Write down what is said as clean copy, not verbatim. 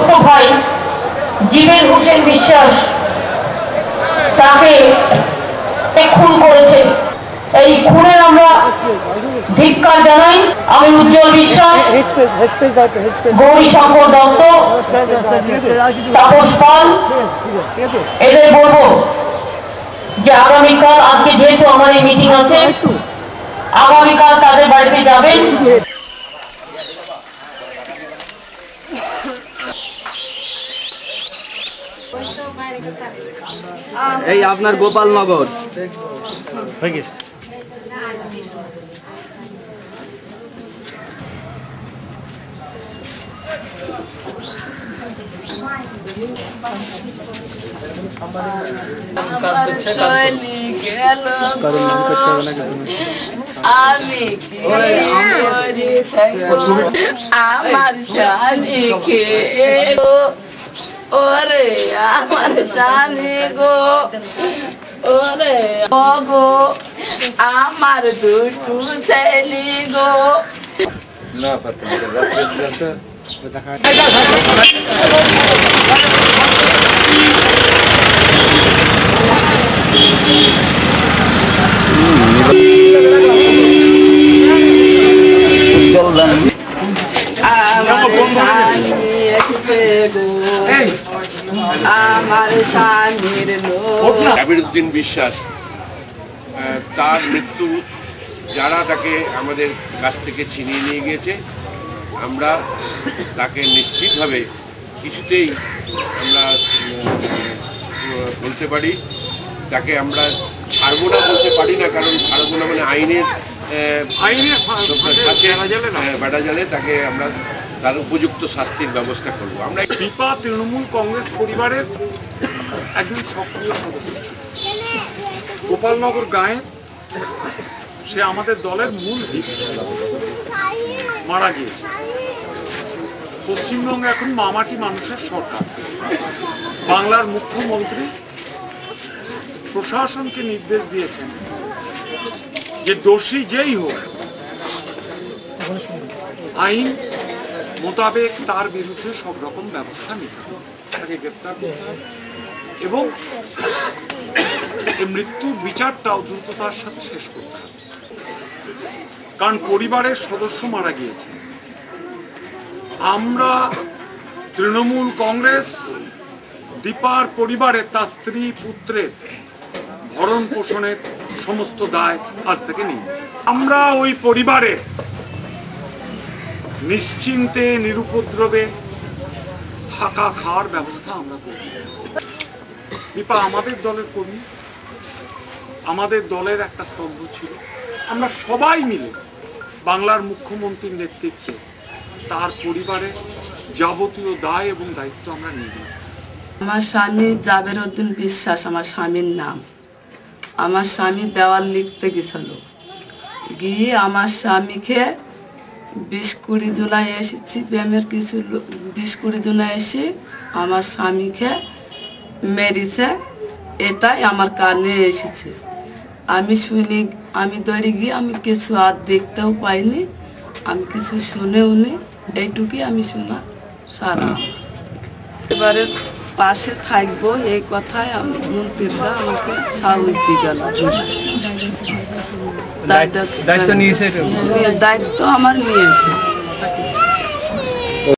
ছোট্ট ভাই জীবের হোসেন বিশ্বাস তাকে খুন করেছে। এই খুনের আমরা ধিক্কার জানাই। আমি উজ্জ্বল বিশ্বাস, গৌরী শঙ্কর দত্ত, তাপস পাল এদের বলবো যে আগামীকাল, আজকে যেহেতু আমার এই মিটিং আছে, আগামীকাল তাদের বাড়িতে যাবেন। এই আপনার গোপালনগর আমি আমার শানি কে ওরে আমার শানি গো, ওরে ও গো আমার দুটু ছেলি গো। জাবিরউদ্দিন বিশ্বাস, তার মৃত্যু যারা তাকে আমাদের কাছ থেকে ছিনিয়ে নিয়ে গিয়েছে, আমরা তাকে নিশ্চিতভাবে কিছুতেই আমরা বলতে পারি তাকে আমরা ছাড়বো না, বলতে পারি না, কারণ ছাড়বো না মানে আইনের বেড়া জালে তাকে আমরা তার উপযুক্ত শাস্তির ব্যবস্থা করবো। আমরা দীপা তৃণমূল কংগ্রেস পরিবারের একজন সক্রিয় সদস্য ছিল। গোপালনগর গাঁয়ে সে আমাদের দলের মূল ভিত ছিল, মারা গিয়েছে। পশ্চিমবঙ্গে এখন মামাটি মানুষের সরকার। বাংলার মুখ্যমন্ত্রী প্রশাসনকে নির্দেশ দিয়েছেন যে দোষী যেই হোক আইন মোতাবেক তার বিরুদ্ধে সব রকম ব্যবস্থা নিতে হবে, তাকে গ্রেপ্তার করতে হবে এবং মৃত্যুর বিচারটাও দ্রুততার সাথে শেষ করতে হবে। কারণ পরিবারের সদস্য মারা গিয়েছে। আমরা তৃণমূল কংগ্রেস দীপার পরিবারের তার স্ত্রী পুত্রের ভরণ পোষণের সমস্ত দায় আজ থেকে নিই। আমরা ওই পরিবারের নিশ্চিন্তে নিরুপদ্রবে থাকা খাওয়ার ব্যবস্থা আমরা করি। দীপা আমাদের দলের কর্মী, আমাদের দলের একটা স্তম্ভ ছিল। আমরা সবাই মিলে বাংলার মুখ্যমন্ত্রীর নেতৃত্বে তার পরিবারে যাবতীয় দায় এবং দায়িত্ব আমরা নিই। আমার স্বামী জাবিরউদ্দিন বিশ্বাস আমার স্বামীর নাম। আমার স্বামী দেওয়াল লিখতে গেছিল, গিয়ে আমার স্বামীকে 20-20 জনায় এসেছি, ব্যায়ামের কিছু 20-20 জনায় এসে আমার স্বামীকে মেরেছে, এটাই আমার কানে এসেছে। আমি শুনি, আমি দৌড়ে গিয়ে আমি কিছু আর দেখতেও পাইনি, আমি কিছু শুনেও নি, এইটুকুই আমি শোনা সারা। এবারে পাশে থাকবো এই কথায় মন্ত্রীরা আমাকে সাহস দিয়ে গেল। দায়িত্ব আমার নিয়েছে।